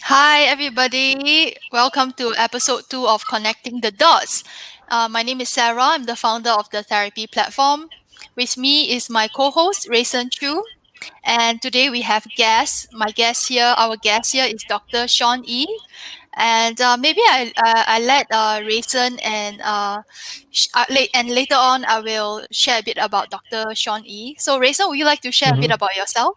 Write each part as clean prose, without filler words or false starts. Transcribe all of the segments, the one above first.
Hi, everybody. Welcome to episode 2 of Connecting the Dots. My name is Sarah. I'm the founder of the therapy platform. With me is my co host, Rayson Chu. And today we have guests. Our guest here is Dr. Shawn E. And maybe I let Rayson and later on I will share a bit about Dr. Shawn E. So, Rayson, would you like to share a bit Mhm. about yourself?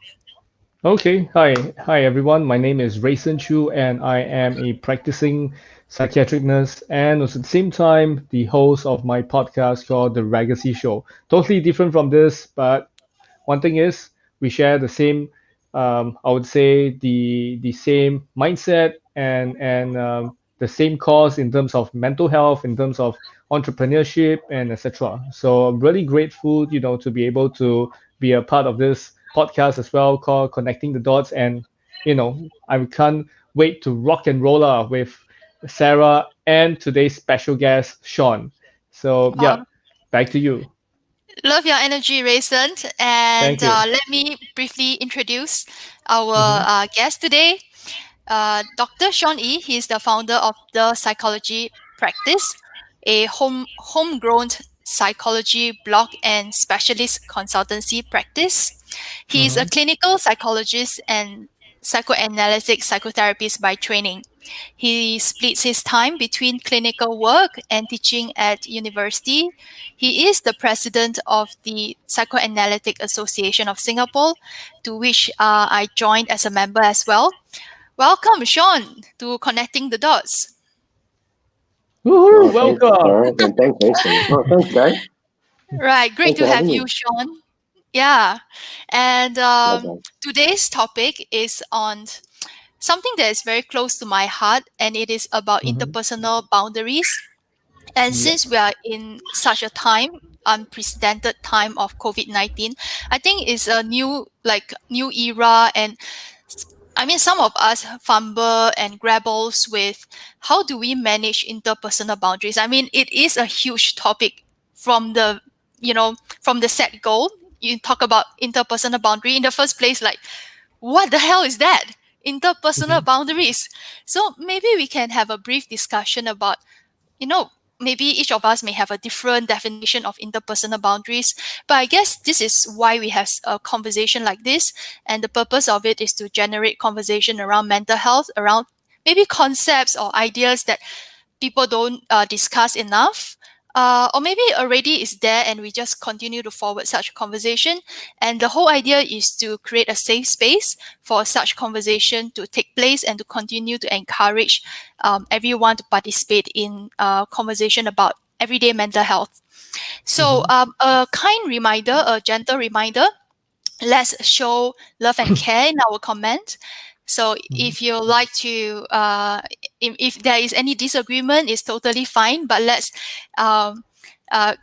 Okay, hi everyone. My name is Rayson Chu, and I am a practicing psychiatric nurse, and at the same time, the host of my podcast called The Legacy Show. Totally different from this, but one thing is we share the same, I would say the same mindset and the same cause in terms of mental health, in terms of entrepreneurship, and etc. So I'm really grateful, to be able to be a part of this podcast as well, called Connecting the Dots, and I can't wait to rock and roll with Sarah and today's special guest Shawn. So Uh, yeah, back to you. Love your energy, Rayson. And Thank you. let me briefly introduce our Hmm. guest today, Dr. Shawn E. He is the founder of the Psychology Practice, a homegrown psychology blog and specialist consultancy practice. He is a Hmm. clinical psychologist and psychoanalytic psychotherapist by training. He splits his time between clinical work and teaching at university. He is the president of the Psychoanalytic Association of Singapore, to which I joined as a member as well. Welcome, Shawn, to Connecting the Dots. Woohoo! Oh, thanks, Welcome. Sarah, and thanks, Rayson. Oh, thanks, guys. Right, great Thanks to for have having you, me. Shawn. Yeah, and Likewise. today's topic is on something that is very close to my heart, and it is about Hmm. interpersonal boundaries. And Yeah. since we are in such a unprecedented time of COVID-19, I think it's a new era. And I mean, some of us fumble and grapbles with how do we manage interpersonal boundaries. I mean, it is a huge topic from from the set goal. You talk about interpersonal boundary in the first place, like what the hell is that? Interpersonal Hmm. boundaries. So maybe we can have a brief discussion about, you know, maybe each of us may have a different definition of interpersonal boundaries, but I guess this is why we have a conversation like this. And the purpose of it is to generate conversation around mental health, around maybe concepts or ideas that people don't discuss enough. Or maybe already is there and we just continue to forward such conversation. And the whole idea is to create a safe space for such conversation to take place and to continue to encourage everyone to participate in conversation about everyday mental health. So, Hmm. a kind reminder, a gentle reminder, let's show love and care in our comment. So Hmm. if you like to, if there is any disagreement, it's totally fine. But let's um,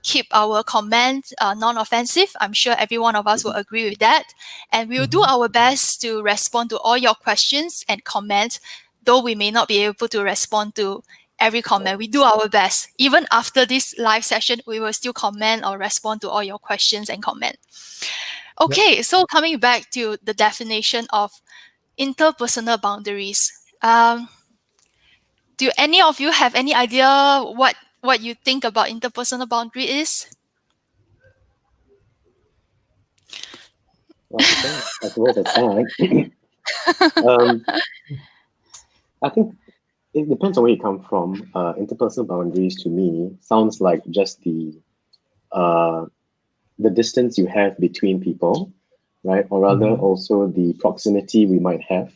keep our comment non-offensive. I'm sure every one of us will agree with that, and we'll do Hmm. our best to respond to all your questions and comments. Though we may not be able to respond to every comment, we do our best. Even after this live session, we will still comment or respond to all your questions and comment. Yep. Okay, so coming back to the definition of interpersonal boundaries, do any of you have any idea what you think about interpersonal boundary is? Well, okay. I suppose I start. um, I think it depends on where you come from. Interpersonal boundaries to me sounds like just uh, the distance you have between people, right? Or rather, Hmm. also the proximity we might have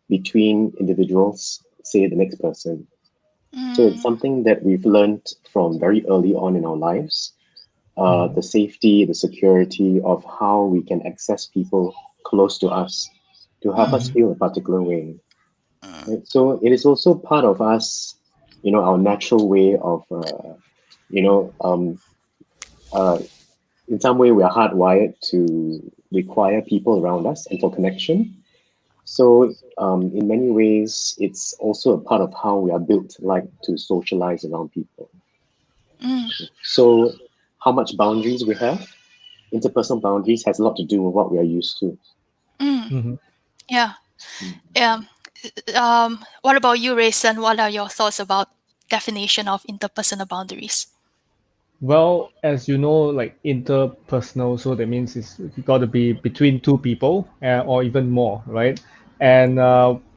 between individuals, say the next person. So it's Mm, something that we've learned from very early on in our lives, Hmm. the safety, the security of how we can access people close to us to help us mm, Hmm. feel a particular way. mm, Right? So it is also part of us, our natural way of, you know, um, uh, in some way we are hardwired to require people around us and for connection. So in many ways, it's also a part of how we are built, like to socialize around people. mm, So how much boundaries we have, interpersonal boundaries has a lot to do with what we are used to. mm. Hmm. Yeah, Mm. yeah. What about you, Rayson? What are your thoughts about definition of interpersonal boundaries? Well, as you know, like interpersonal, so that means it's got to be between two people or even more, right? And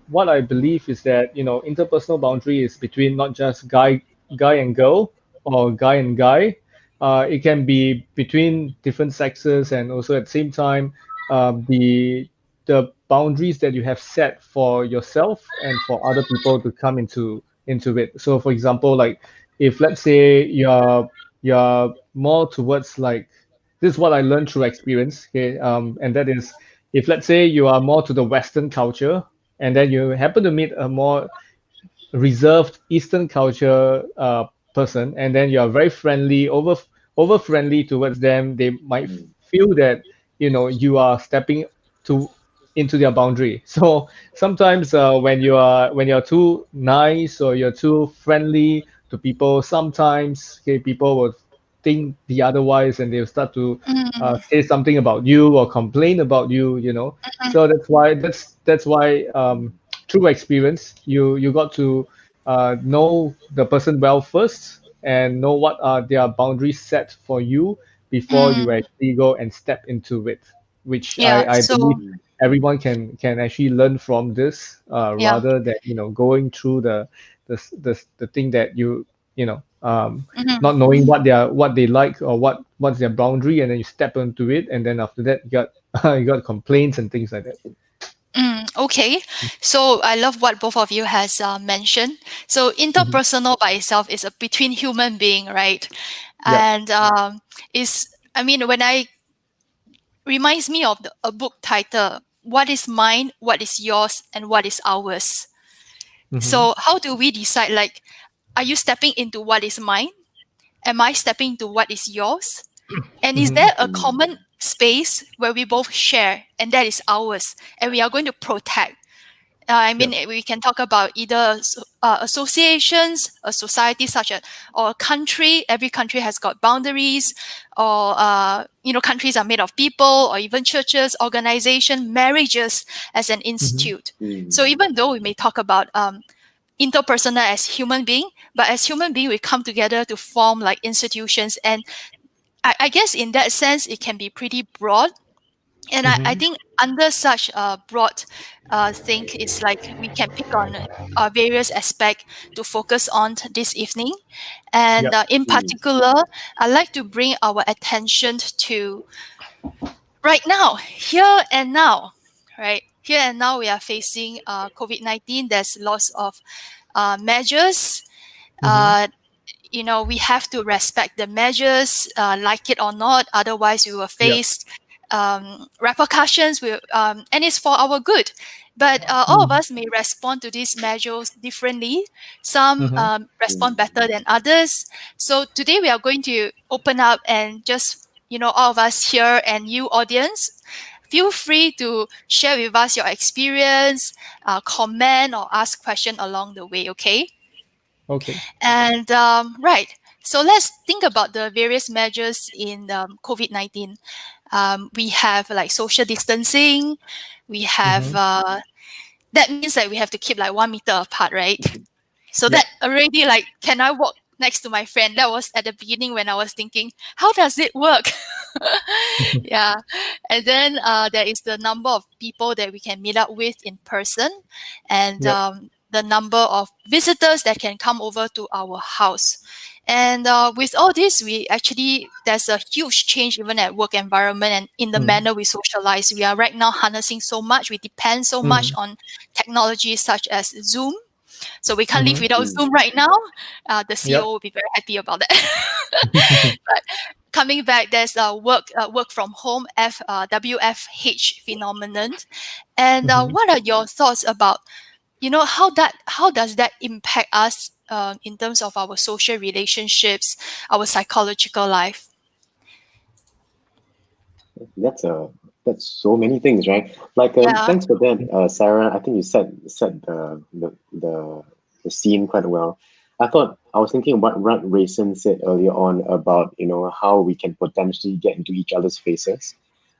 what I believe is that, interpersonal boundary is between not just guy and girl or guy and guy. It can be between different sexes, and also at the same time, the boundaries that you have set for yourself and for other people to come into it. So, for example, like if let's say you're more towards like this is what I learned through experience, okay, and that is if let's say you are more to the Western culture and then you happen to meet a more reserved Eastern culture person, and then you are very friendly, over friendly towards them, they might Mm. feel that you are stepping to into their boundary. So sometimes when you're too nice or you're too friendly to people, sometimes okay, people will think the otherwise and they'll start to Mm, say something about you or complain about you. So that's why through experience, you got to know the person well first and know what are their boundaries set for you before you mm, actually go and step into it, which yeah. I believe So Mm. everyone can actually learn from this yeah. rather than going through the thing that Mhm. not knowing what they like or what's their boundary, and then you step into it, and then after that you got you got complaints and things like that. Okay, so I love what both of you has mentioned. So Hmm. interpersonal by itself is a between human being, right? Yep. And is I mean when I reminds me of a book title, "What is mine? What is yours? And what is ours?" Hmm. So how do we decide? Like, are you stepping into what is mine? Am I stepping into what is yours? And is Hmm. there a Mm. common space where we both share, and that is ours, and we are going to protect? I mean, Yep. we can talk about either associations, a society such as, or a country. Every country has got boundaries, or countries are made of people, or even churches, organization, marriages as an Hmm. institute. So Mm. even though we may talk about interpersonal as human being, but as human being, we come together to form like institutions, and I guess in that sense, it can be pretty broad, and I Hmm. think under such a broad thing, it's like we can pick on various aspects to focus on this evening. And Yep. in Mm. particular, I'd like to bring our attention to right now, here and now, right? Here and now, we are facing COVID-19. There's lots of measures. Hmm. Uh, we have to respect the measures, like it or not. Otherwise, we will Yep. face repercussions. And it's for our good. But all of Mm. us may respond to these measures differently. Some Hmm. respond Mm. better than others. So today we are going to open up and just, all of us here and you, audience, feel free to share with us your experience, comment, or ask question along the way. Okay. Okay. And right, so let's think about the various measures in COVID 19. We have like social distancing. We have Hmm. that means that we have to keep like 1 meter apart, right? So that Yep. already like, can I walk next to my friend? That was at the beginning when I was thinking, how does it work? Yeah. And then there is the number of people that we can meet up with in person, and Yep. the number of visitors that can come over to our house. And with all this, we actually, there's a huge change even at work environment and in the Mm. manner we socialize. We are right now harnessing so much. We depend so much Mm. on technology such as Zoom. So we can't live Hmm. without Mm. Zoom right now. The CEO Yep. will be very happy about that. But coming back, there's a work from home WFH phenomenon. And Hmm. what are your thoughts about how does that impact us in terms of our social relationships, our psychological life? That's that's so many things, right? Like Yeah. thanks for that, Sarah. I think you set the scene quite well. I was thinking about what Rayson said earlier on about how we can potentially get into each other's faces.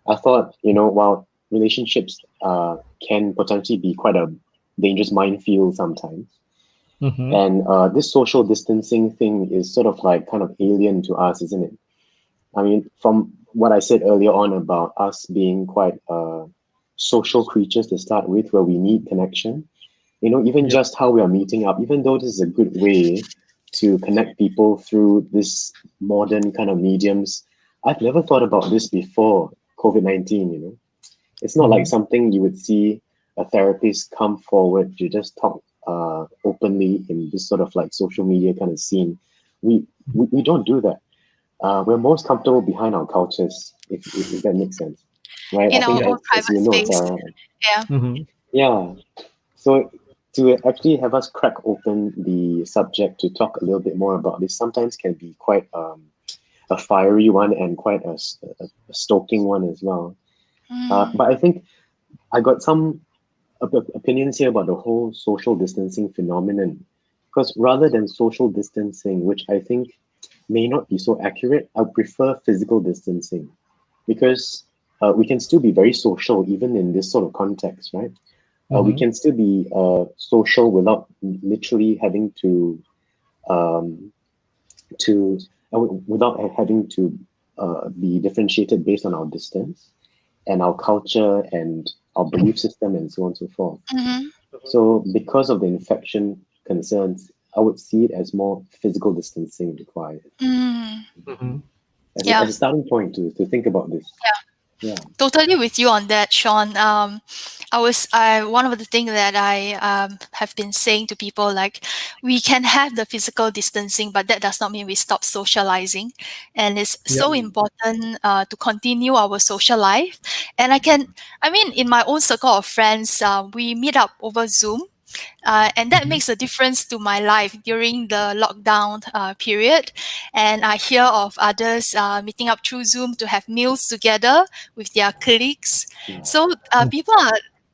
I thought while relationships can potentially be quite a dangerous minefield sometimes. Mm-hmm. And this social distancing thing is sort of like kind of alien to us, isn't it? I mean, from what I said earlier on about us being quite social creatures to start with, where we need connection, even Yep. just how we are meeting up, even though this is a good way to connect people through this modern kind of mediums, I've never thought about this before COVID-19. It's not like Mm-hmm. something you would see a therapist come forward to just talk openly in this sort of like social media kind of scene. We don't do that. We're most comfortable behind our couches, if that makes sense, right? I In think our Yep. own as private you know, space. Sarah. Yeah. Mm-hmm. Yeah. So to actually have us crack open the subject to talk a little bit more about this sometimes can be quite a fiery one and quite a stoking one as well. Mm, But I think I got some opinions here about the whole social distancing phenomenon. Because rather than social distancing, which I think may not be so accurate, I prefer physical distancing because we can still be very social even in this sort of context, right? We Mm-hmm. can still be social without literally having um, without having to be differentiated based on our distance and our culture and our belief system and so on and so forth. mm-hmm, So because of the infection concerns, I would see it as more physical distancing required mm, Mm-hmm. yeah. as a starting point to think about this. Yeah. Totally with you on that, Shawn. I one of the things that I have been saying to people, like, we can have the physical distancing, but that does not mean we stop socializing, and it's Yep. so important to continue our social life. And I mean, in my own circle of friends, we meet up over Zoom, and that Mm-hmm. makes a difference to my life during the lockdown period. And I hear of others meeting up through Zoom to have meals together with their colleagues. Yeah. So people are,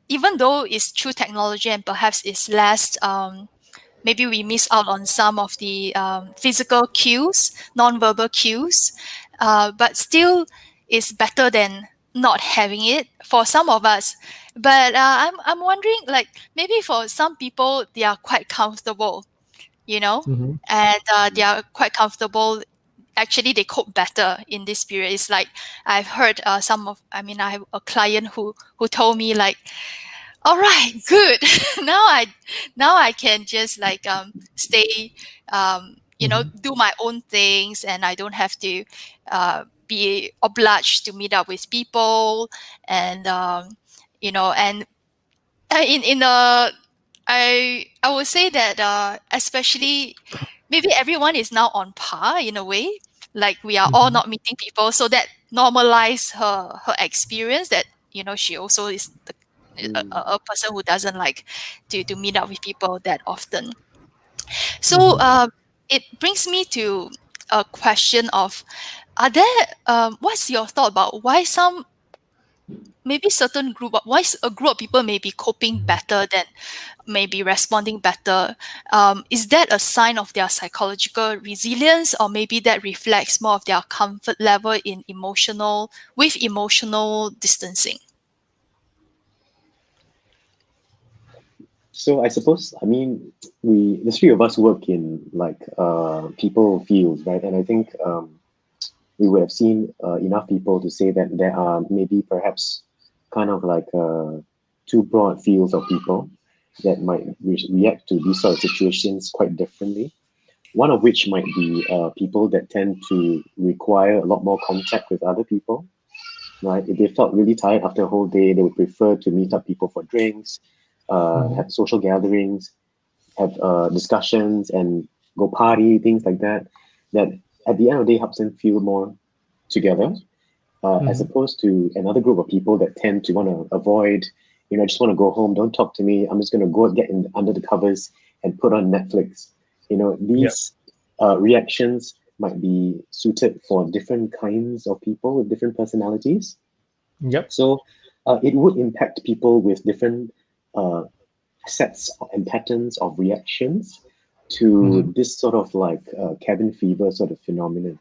even though it's through technology and perhaps it's less, maybe we miss out on some of the physical cues, non-verbal cues, but still it's better than not having it for some of us. But I'm wondering, like, maybe for some people they are quite comfortable, you know, Mm-hmm. and they are quite comfortable. Actually, they cope better in this period. It's like I've heard I mean, I have a client who told me, like, all right, good. now I now I can just like stay, Mm-hmm. do my own things, and I don't have to be obliged to meet up with people. And and in a I would say that especially maybe everyone is now on par in a way, like we are all Mm-hmm. not meeting people, so that normalize her experience, that she also is Mm. a person who doesn't like to meet up with people that often. So Mm-hmm. it brings me to a question of, are there what's your thought about why some, maybe certain a group of people may be coping better than, maybe responding better? Is that a sign of their psychological resilience, or maybe that reflects more of their comfort level in emotional distancing? So I suppose, I mean, the three of us work in like people fields, right? And I think we would have seen enough people to say that there are maybe perhaps kind of like two broad fields of people that might react to these sort of situations quite differently. One of which might be people that tend to require a lot more contact with other people, right? If they felt really tired after a whole day, they would prefer to meet up people for drinks, Mm-hmm. have social gatherings, have discussions, and go party, things like that. That at the end of the day helps them feel more together, as Mm-hmm. opposed to another group of people that tend to want to avoid, I just want to go home, don't talk to me. I'm just going to go get in under the covers and put on Netflix. Yep. These reactions might be suited for different kinds of people with different personalities. Yep. So it would impact people with different uh, sets and patterns of reactions Mm-hmm. to this sort of like cabin fever sort of phenomenon,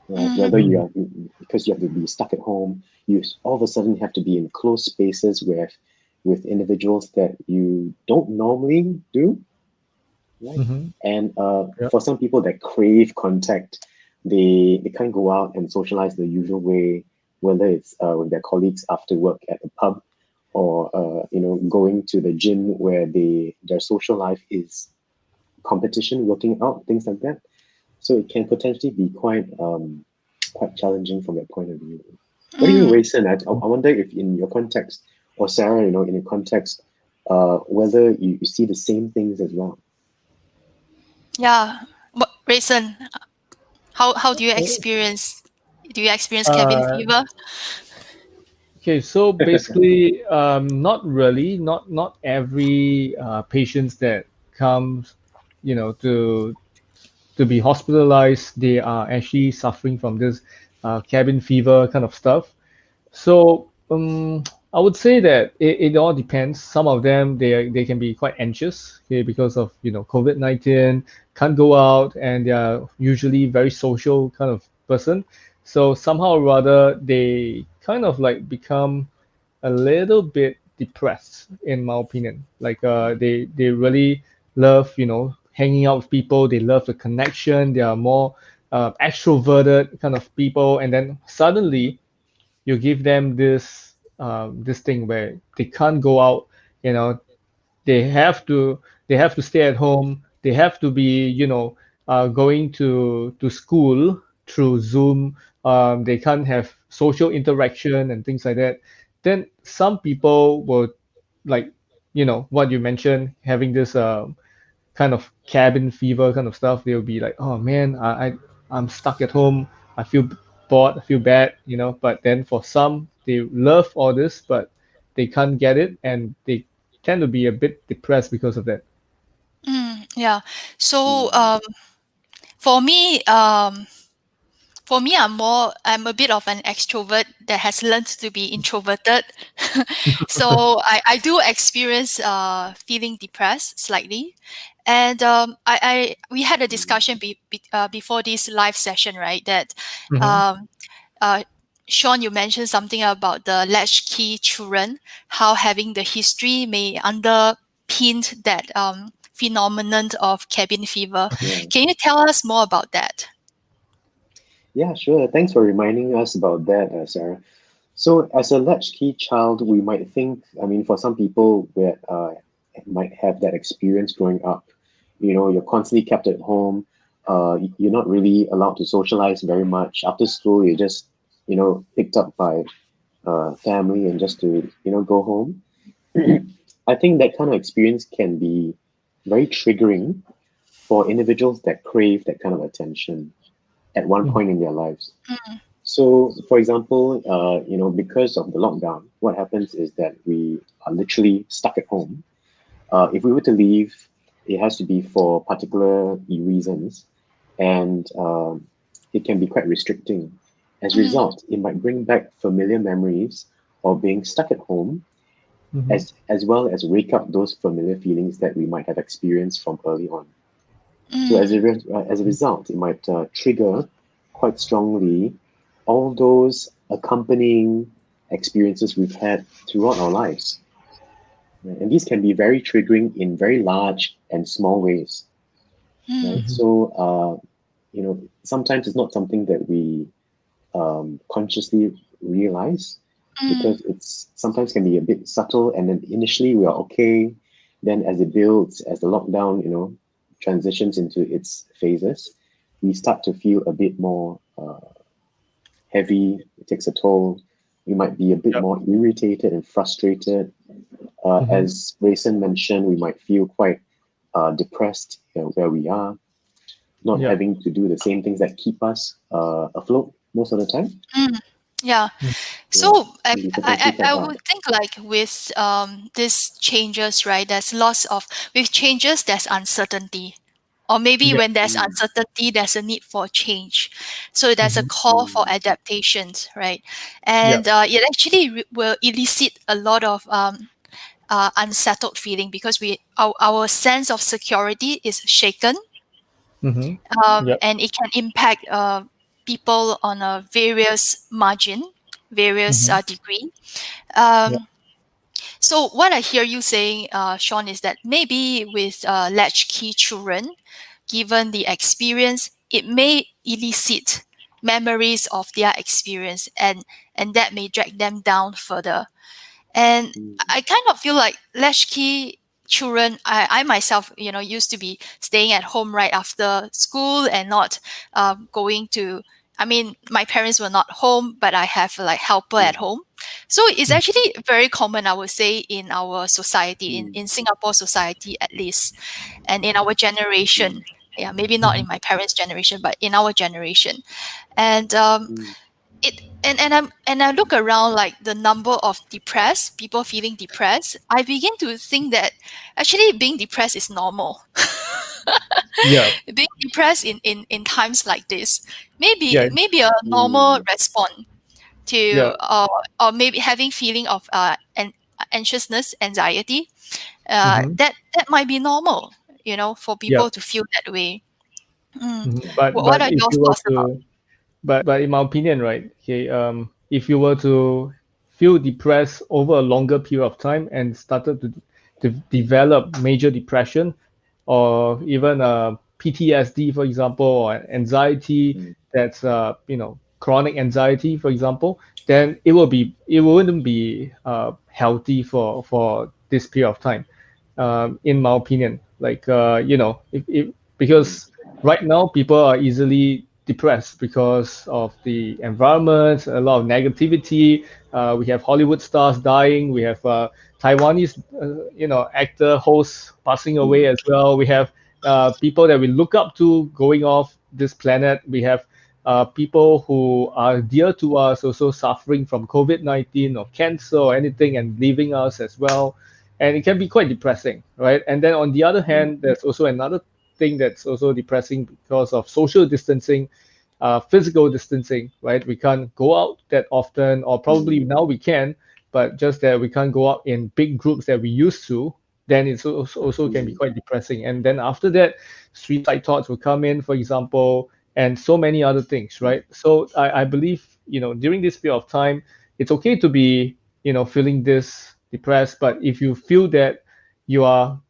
right? Whether Mm, you Mm-hmm. are, because you have to be stuck at home, you all of a sudden have to be in closed spaces where with individuals that you don't normally do, right? Mm-hmm. And Yeah. for some people that crave contact, they can't go out and socialize the usual way, whether it's with their colleagues after work at the pub, or going to the gym where their social life is competition, working out, things like that. So it can potentially be quite challenging from that point of view. What do you think, Mm, Rayson? I wonder if in your context, or Sarah, in your context, whether you see the same things as well. yeah. But Rayson, how do you experience? Do you experience cabin Uh, fever? okay, so basically, not really, not every patients that comes, to be hospitalized, they are actually suffering from this cabin fever kind of stuff. So I would say that it all depends. Some of them they can be quite anxious, okay, because of COVID-19, can't go out, and they are usually very social kind of person. So somehow or rather they kind of like become a little bit depressed, in my opinion. Like they really love hanging out with people. They love the connection. They are more extroverted kind of people, and then suddenly you give them this thing where they can't go out. You know, they have to they have to stay at home. They have to be going to school through Zoom. They can't have social interaction and things like that. Then some people will, like, what you mentioned, having this kind of cabin fever kind of stuff. They'll be like, oh man, I'm stuck at home. I feel bored. I feel bad. But then for some, they love all this, but they can't get it, and they tend to be a bit depressed because of that. Yeah. So Mm. for me, I'm a bit of an extrovert that has learned to be introverted. So I do experience feeling depressed slightly. And we had a Mm. discussion before this live session, right? That Mm-hmm. um, uh, Shawn, you mentioned something about the latchkey children, how having the history may underpin that phenomenon of cabin fever. Yeah. Can you tell us more about that? Yeah, sure. Thanks for reminding us about that, Sarah. So, as a latchkey child, we might think, I mean, for some people that might have that experience growing up, you're constantly kept at home. You're not really allowed to socialize very much. After school, you're just, picked up by family and just to, go home. I think that kind of experience can be very triggering for individuals that crave that kind of attention at one Mm-hmm. point in their lives. So, for example, because of the lockdown, what happens is that we are literally stuck at home. If we were to leave, it has to be for particular reasons, and it can be quite restricting. As a Mm, result, it might bring back familiar memories of being stuck at home, Mm-hmm. as well as wake up those familiar feelings that we might have experienced from early on. So mm, as a result, it might trigger quite strongly all those accompanying experiences we've had throughout our lives. Right? And these can be very triggering in very large and small ways. Right? mm, Mm-hmm. So sometimes it's not something that we consciously realize, mm, because it's sometimes can be a bit subtle, and then initially we are okay. Then as it builds, as the lockdown, transitions into its phases, we start to feel a bit more heavy. It takes a toll. We might be a bit Yep. more irritated and frustrated. Mm-hmm. As Rayson mentioned, we might feel quite depressed, where we are, not Yep. having to do the same things that keep us afloat most of the time. mm. Yeah. Yeah, So can be potentially quite I hard. would think like with these changes, right? There's lots of with changes, there's uncertainty. Or maybe Yep. when there's Mm, uncertainty, there's a need for change. So there's a Mm-hmm. call for mm, adaptations, right? And Yep. it actually will elicit a lot of unsettled feeling because our sense of security is shaken, Mm-hmm. Yep. and it can impact people on a various margin, various Mm-hmm. degree. Yep. Um, So what I hear you saying, Shawn, is that maybe with latchkey children, given the experience, it may elicit memories of their experience, and that may drag them down further. And Mm, I kind of feel like latchkey children, I myself, used to be staying at home right after school and not going to. I mean, my parents were not home, but I have like helper at mm, home. So it's Mhm. actually very common, I would say, in our society, in, mm, in Singapore society at least, and in our mm, generation. Yeah, maybe not Mhm. in my parents' generation, but in our generation. And mm, I look around, like the number of depressed people feeling depressed, I begin to think that actually being depressed is normal. Yeah, Being depressed in times like this, yeah, maybe a normal mm, response to, yeah. or maybe having feeling of anxiousness, anxiety. Hmm. That might be normal, for Yeah. people to feel that way. Mm. Hmm. yeah, What But are if your you were thoughts about? to, but in my opinion, right? Okay. If you were to feel depressed over a longer period of time and started to develop major depression, or even PTSD, for example, or anxiety, mm, that's chronic anxiety, for example, then it wouldn't be healthy for this period of time, in my opinion. Like if mm, because right now people are easily depressed because of the environment, a lot of negativity. We have Hollywood stars dying. We have Taiwanese, actor hosts passing away mm, as well. We have people that we look up to going off this planet. We have people who are dear to us also suffering from COVID-19 or cancer or anything and leaving us as well. And it can be quite depressing, right? And then on the other mm, hand, there's also another thing that's also depressing because of social distancing, physical distancing, right? We can't go out that often, or probably mm, now we can, but just that we can't go out in big groups that we used to. Then it's also can be mm, quite depressing. And then after that, suicide thoughts will come in, for example, and so many other things, mm, right? So I believe, during this period of time, it's okay to be, feeling this depressed, but if you feel that you are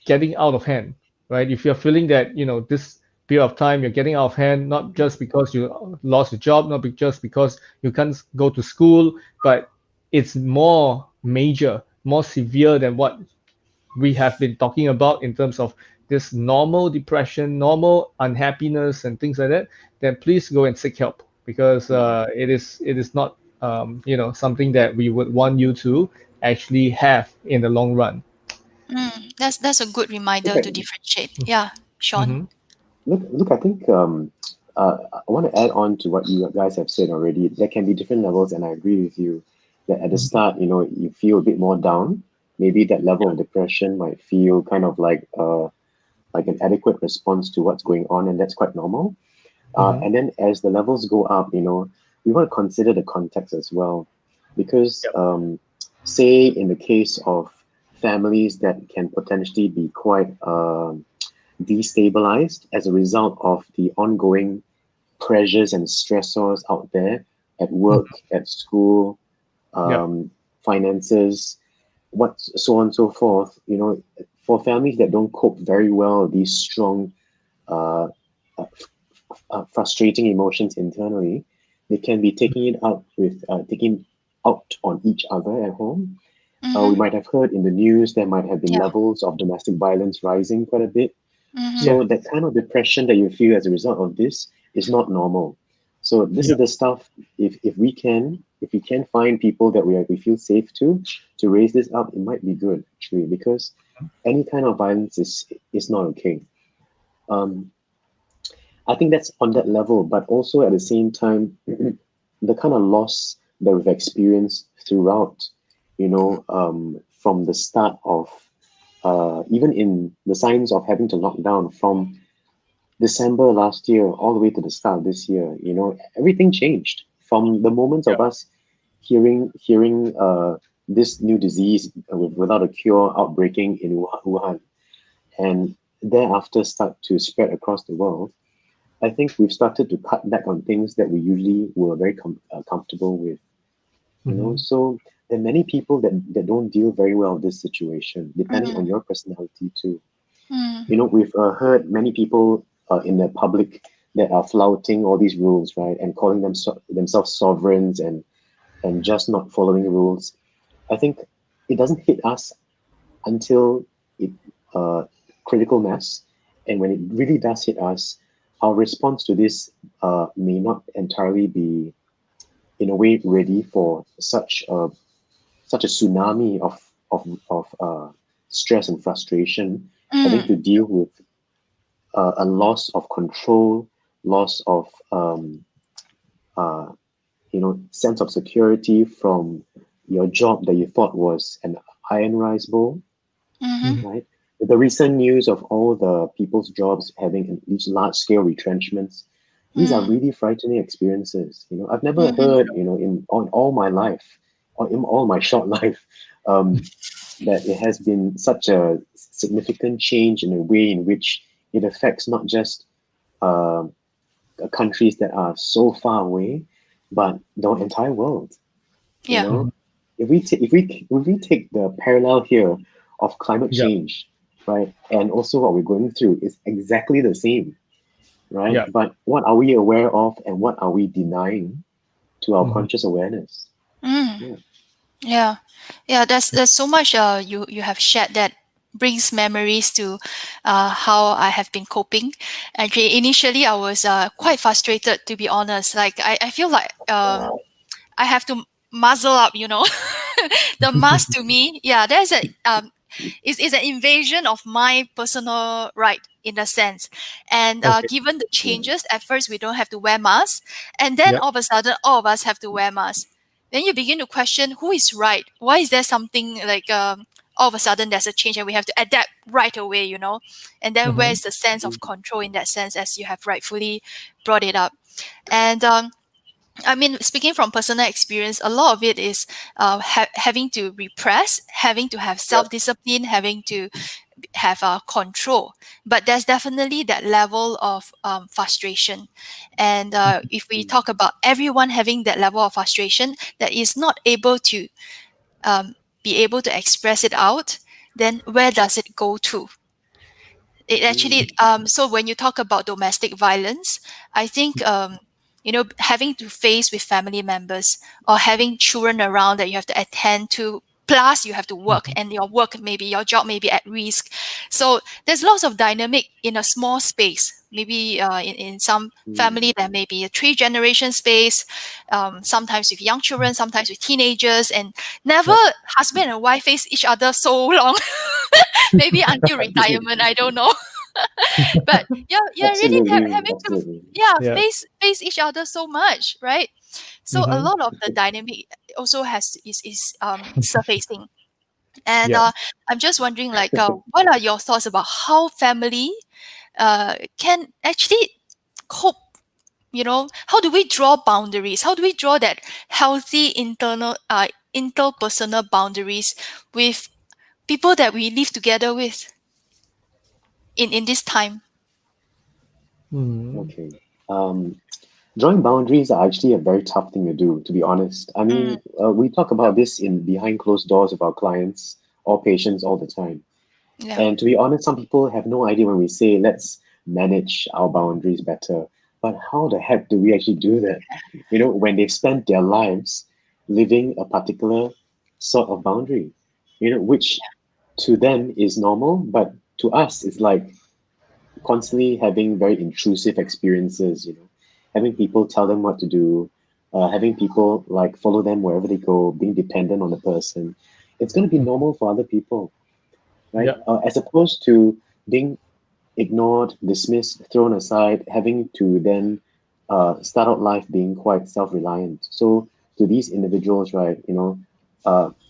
getting out of hand, right? If you're feeling that, this period of time you're getting out of hand, not just because you lost your job, not just because you can't go to school, but it's more major, more severe than what we have been talking about in terms of this normal depression, normal unhappiness, and things like that, then please go and seek help, because mm. it is not something that we would want you to actually have in the long run. That's a good Look reminder at to differentiate. Yeah, Sean. Mm-hmm. look. I think I want to add on to what you guys have said already. There can be different levels, and I agree with you that at the Mm-hmm. start, you feel a bit more down. Maybe that level of depression might feel kind of like an adequate response to what's going on, and that's quite normal. Mm-hmm. And then as the levels go up, we want to consider the context as well, because Yep. say in the case of families that can potentially be quite destabilized as a result of the ongoing pressures and stressors out there at work, Mm-hmm. at school, Yep. um, finances, what so on and so forth. For families that don't cope very well with these strong, uh, uh, frustrating emotions internally, they can be taking out on each other at home. We Mm-hmm. might have heard in the news there might have been Yeah. levels of domestic violence rising quite a bit. Mm-hmm. Yeah. So that kind of depression that you feel as a result of this is not normal. So this is Yep. the stuff. If we can find people that we feel safe to raise this up, it might be good actually, because any kind of violence is not okay. Um, I think that's on that level, but also at the same time, the kind of loss that we've experienced throughout, from the start of, even in the signs of having to lock down from December last year all the way to the start of this year, everything changed from the moments of Yep. us hearing this new disease without a cure outbreaking in Wuhan, and thereafter start to spread across the world. I think we've started to cut back on things that we usually were very comfortable with. Mm-hmm. So there are many people that don't deal very well with this situation, depending on Mm, your personality too. mm, We've heard many people in the public that are flouting all these rules, right, and calling themselves sovereigns and just not following rules. I think it doesn't hit us until it uh, critical mass, and when it really does hit us, our response to this may not entirely be, in a way, ready for such a tsunami of stress and frustration, having mm, to deal with a loss of control, loss of uh, sense of security from your job that you thought was an iron rice bowl, mm-hmm, right? The recent news of all the people's jobs having these large scale retrenchments, these are mm, really frightening experiences. I've never mm, heard, in on all my life, or in all my short life, um, that it has been such a significant change in a way in which it affects not just uh, countries that are so far away, but the entire world. You yeah, know, if we take the parallel here of climate Yeah. change, right, and also what we're going through is exactly the same, right? Yeah. But what are we aware of, and what are we denying to our Mhm. conscious awareness? mm, Yeah. yeah, yeah. There's so much you have shared that brings memories to how I have been coping. Actually, initially I was quite frustrated, to be honest. Like I feel like I have to muzzle up, the mask to me, yeah, there's a is an invasion of my personal right in a sense. And Okay. given the Yeah. changes, at first we don't have to wear masks, and then Yeah. all of a sudden all of us have to wear masks. Then you begin to question who is right. Why is there something like all of a sudden there's a change and we have to adapt right away, And then Mhm. where's the sense of control in that sense, as you have rightfully brought it up? And I mean, speaking from personal experience, a lot of it is having to repress, having to have Yeah. self discipline, having to have control. But there's definitely that level of frustration. And if we talk about everyone having that level of frustration that is not able to um, be able to express it out, then where does it go to? It actually so when you talk about domestic violence, I think having to face with family members or having children around that you have to attend to, plus you have to work, Mhm. and your job may be at risk. So there's lots of dynamic in a small space. Maybe in some family there may be a three generation space, sometimes with young children, sometimes with teenagers, and never Yeah. husband and wife face each other so long. Maybe until retirement, I don't know. But you're really Absolutely, having to absolutely. Yeah. face each other so much, right? So a Mhm. lot of the dynamic also has is surfacing. And Yeah. I'm just wondering, like, what are your thoughts about how family can actually cope? How do we draw boundaries? How do we draw that healthy interpersonal boundaries with people that we live together with in this time? Mhm. Okay. Um, Drawing boundaries are actually a very tough thing to do, to be honest. I Mm, mean, we talk about this in behind closed doors of our clients or patients all the time. yeah. And to be honest, some people have no idea when we say let's manage our boundaries better. But how the heck do we actually do that? When they've spent their lives living a particular sort of boundary, which to them is normal, but to us, it's like constantly having very intrusive experiences, having people tell them what to do, having people like follow them wherever they go, being dependent on the person. It's going to be normal for other people, right? Yeah. As opposed to being ignored, dismissed, thrown aside, having to then start out life being quite self-reliant. So to these individuals, right,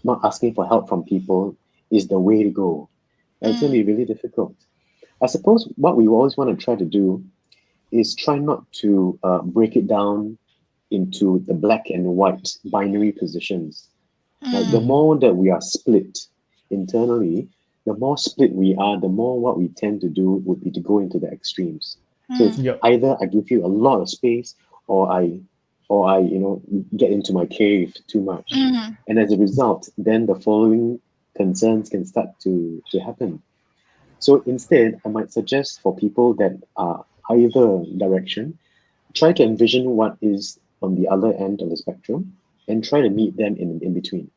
not asking for help from people is the way to go. And it's going Mm, to be really difficult. I suppose what we always want to try to do is try not to break it down into the black and white binary positions. Like the mm, Mhm. more that we are split internally, the more split we are, the more what we tend to do would be to go into the extremes. So it's mm, Yep. either I give you a lot of space or I or I, get into my cave too much. Mm-hmm. And as a result, then the following concerns can start to happen. So instead, I might suggest for people that are either direction, try to envision what is on the other end of the spectrum and try to meet them in between.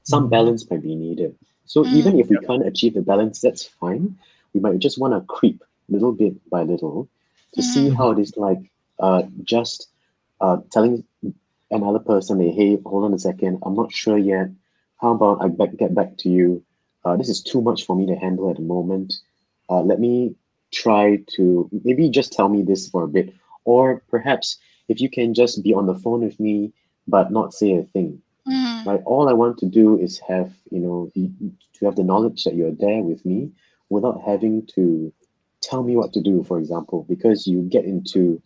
Some Mhm. balance might be needed. So Mm-hmm. even if we can't achieve the balance, that's fine. We might just want to creep little bit by little to see Mm-hmm. how Mhm. it is like just telling another person, hey, hold on a second, I'm not sure yet. How about get back to you? This is too much for me to handle at the moment. Let me try to maybe just tell me this for a bit. Or perhaps if you can just be on the phone with me but not say a thing. Mm-hmm. Right? All I want to do is have, to have the knowledge that you're there with me without having to tell me what to do, for example, because you get into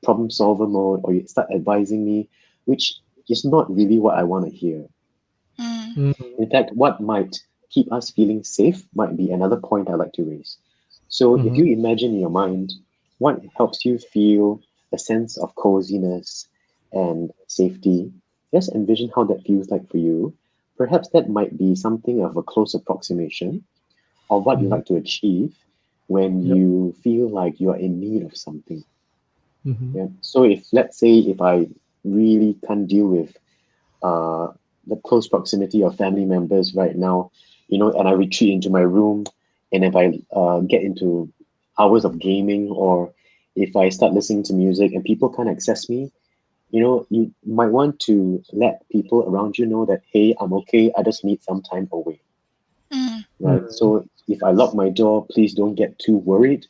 problem solver mode or you start advising me, which is not really what I want to hear. Mm-hmm. Mhm. In fact, what might keep us feeling safe might be another point I like to raise. So, if you Mhm. imagine in your mind what helps you feel a sense of coziness and safety, just envision how that feels like for you. Perhaps that might be something of a close approximation of what you Mhm. like to achieve when Yep. you feel like you are in need of something. Mhm. Yeah. So, if let's say if I really can't deal with uh, the close proximity of family members right now, and I retreat into my room, and if I get into hours of gaming, or if I start listening to music and people can't access me, you might want to let people around you know that, hey, I'm okay, I just need some time away, Mm-hmm. right? Mhm. So if I lock my door, please don't get too worried.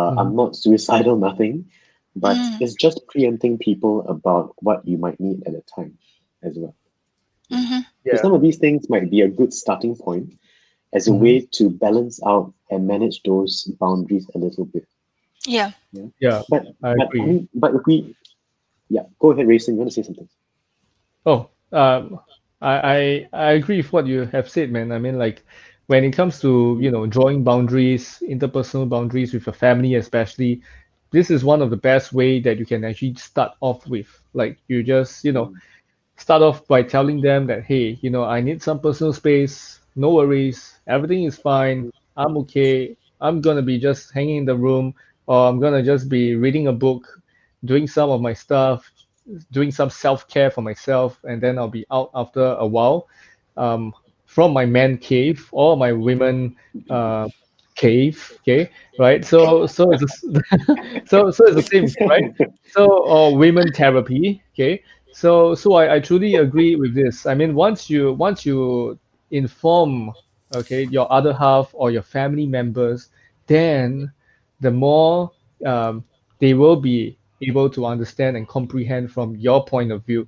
Mhm. I'm not suicidal, nothing, but Mm-hmm. it's just preempting people about what you might need at a time as well. Yeah. Mm-hmm. So Yeah. some of these things might be a good starting point as a Mhm. way to balance out and manage those boundaries a little bit. Yeah. Yeah. Yeah. But I but I agree. mean, but if we, yeah, go ahead, Rayson, you want to say something? Oh, I agree with what you have said, man. I mean, like when it comes to, Mm, drawing boundaries, interpersonal boundaries with your family, especially, this is one of the best way that you can actually start off with. Like you just, mm, start off by telling them that, hey, I need some personal space. No worries. Everything is fine. mm, I'm okay. I'm gonna be just hanging in the room, or I'm gonna just be reading a book, doing some of my stuff, doing some self-care for myself, and then I'll be out after a while, um, from my man cave or my women uh, cave. Okay, right? So it's so it's the same, right? So or women therapy. Okay, so I truly agree with this. I mean, once you inform, okay, your other half or your family members, then the more um, they will be able to understand and comprehend from your point of view,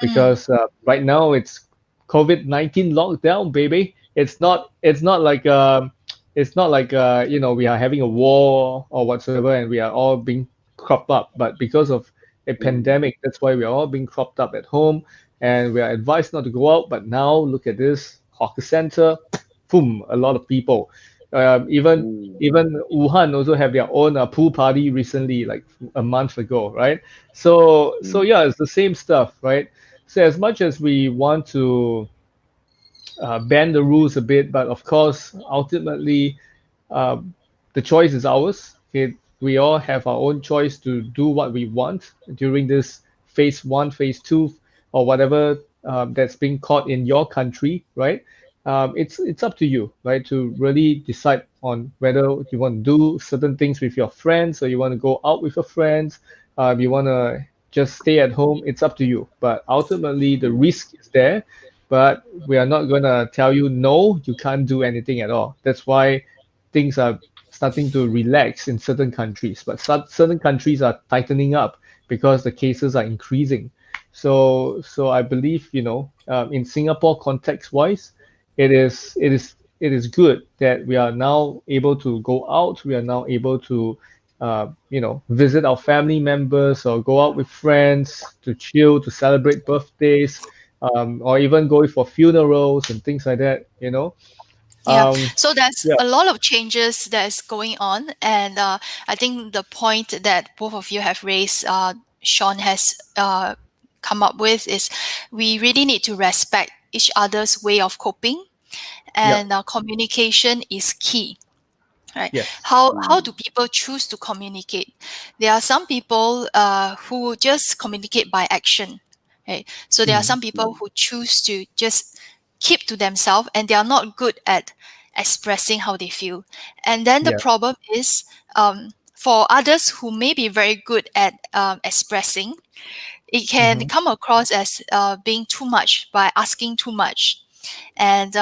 Mm-hmm. because right now it's COVID-19 lockdown, baby. It's not like we are having a war or whatsoever, and we are all being cropped up. But because of a mm, pandemic, that's why we are all being cropped up at home, and we are advised not to go out. But now look at this hawker center, boom, a lot of people. Even mm, even Wuhan also have their own pool party recently, like a month ago, right? So mm, yeah, it's the same stuff, right? So as much as we want to bend the rules a bit, but of course, ultimately, um, the choice is ours. Okay, we all have our own choice to do what we want during this phase one, phase two, or whatever that's being caught in your country, right? It's up to you, right, to really decide on whether you want to do certain things with your friends or you want to go out with your friends. You want to just stay at home. It's up to you. But ultimately, the mm, risk is there. But we are not going to tell you no, you can't do anything at all. That's why things are starting to relax in certain countries, but certain countries are tightening up because the cases are increasing. So I believe, in Singapore context wise, it is good that we are now able to go out. We are now able to visit our family members or go out with friends to chill, to celebrate birthdays, or even go for funerals and things like that. Yeah, Um, so there's yeah. a lot of changes that's going on, and I think the point that both of you have raised Shawn has come up with is we really need to respect each other's way of coping, and communication is key. Right? Yes. How do people choose to communicate? There are some people who just communicate by action. Right? So there are some people who choose to just keep to themselves, and they are not good at expressing how they feel. And then the Yeah. problem is, for others who may be very good at expressing, it can come across as being too much by asking too much, and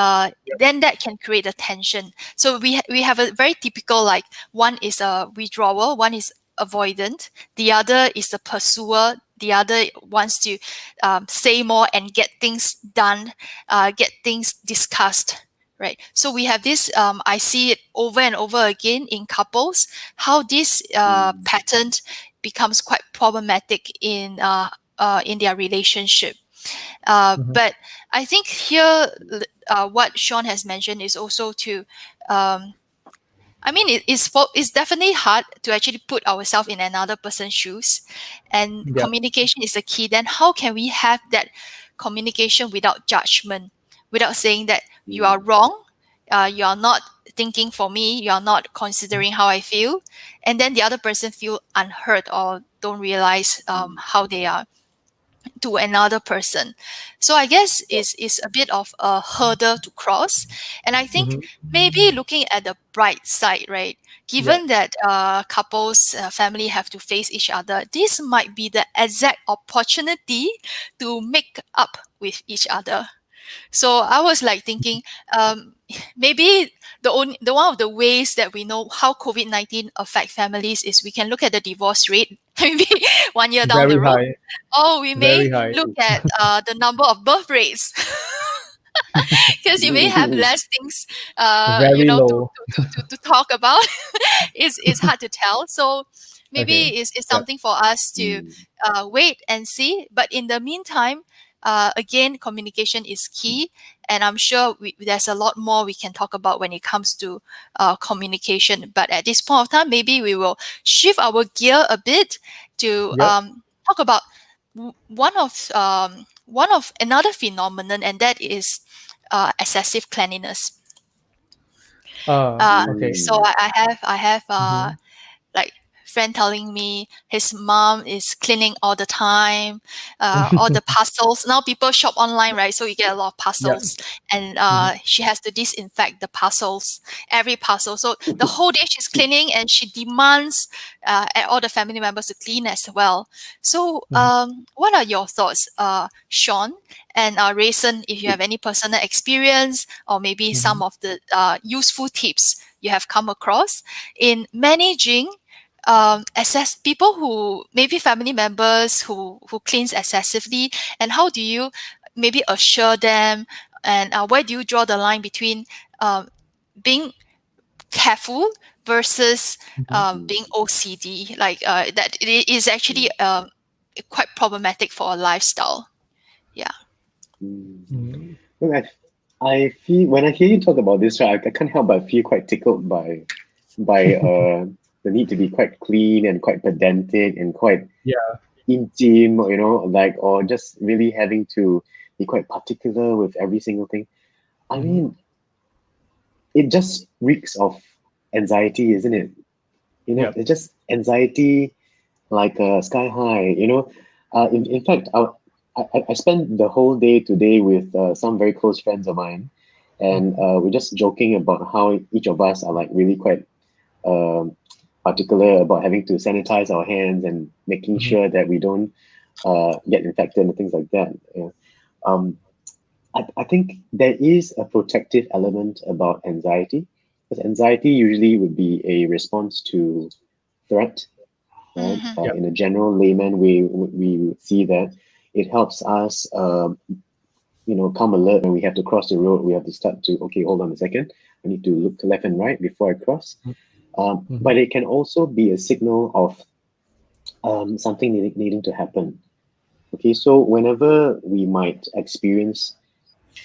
then that can create a tension. So we have a very typical, like, one is a withdrawal, one is avoidant, the other is a pursuer, the other wants to say more and get things done, get things discussed. Right. So we have this. I see it over and over again in couples. How this pattern becomes quite problematic in their relationship. But I think here, what Shawn has mentioned is also to, I mean, it's definitely hard to actually put ourselves in another person's shoes, and Yeah. communication is the key. Then how can we have that communication without judgment, without saying that you are wrong, you are not thinking for me, you are not considering how I feel, and then the other person feel unheard or don't realize how they are to another person. So I guess is a bit of a hurdle to cross. And I think maybe looking at the bright side, right? Yeah. Given that couples, family have to face each other, this might be the exact opportunity to make up with each other. So I was like thinking, maybe the one of the ways that we know how COVID-19 affect families is we can look at the divorce rate, maybe 1 year down the Very road. high. Or we may Very high. look at the number of birth rates. Because you may have less things, Very to, low. to talk about. It's hard to tell. So Okay. maybe it's Yeah. something for us to wait and see. But in the meantime, again, communication is key, and I'm sure there's a lot more we can talk about when it comes to communication. But at this point of time, maybe we will shift our gear a bit to Yep. talk about one of another phenomenon, and that is excessive cleanliness. Okay. So I have Mm-hmm. like friend telling me his mom is cleaning all the time, all the parcels. Now people shop online, right? So you get a lot of Yeah. parcels, and Mm-hmm. she has to disinfect the parcels, every parcel. So the whole day she's cleaning, and she demands all the family members to clean as well. So what are your thoughts, Shawn and Rayson? If you have any personal experience, or maybe Mm-hmm. some of the useful tips you have come across in managing assess people who maybe family members who cleans excessively, and how do you maybe assure them, and where do you draw the line between being careful versus Mm-hmm. being OCD, like that it is actually quite problematic for a lifestyle. Yeah. Mm-hmm. Look, I feel when I hear you talk about this, right, I can't help but feel quite tickled by the need to be quite clean and quite pedantic and quite Yeah. intim, like, or just really having to be quite particular with every single thing. I Mm-hmm. mean, it just reeks of anxiety, isn't it? Yep. It's just anxiety like sky high. In fact, I spent the whole day today with some very close friends of mine, and we're just joking about how each of us are like really quite um, particular about having to sanitize our hands and making Mm-hmm. sure that we don't get infected and things like that. Yeah. Um, I think there is a protective element about anxiety, because anxiety usually would be a response to threat, right? Hmm. Yep. In a general layman way, we would see that it helps us, come alert when we have to cross the road. We have to start to, okay, hold on a second. I need to look to left and right before I cross. Mm-hmm. But it can also be a signal of something needing to happen. Okay, so whenever we might experience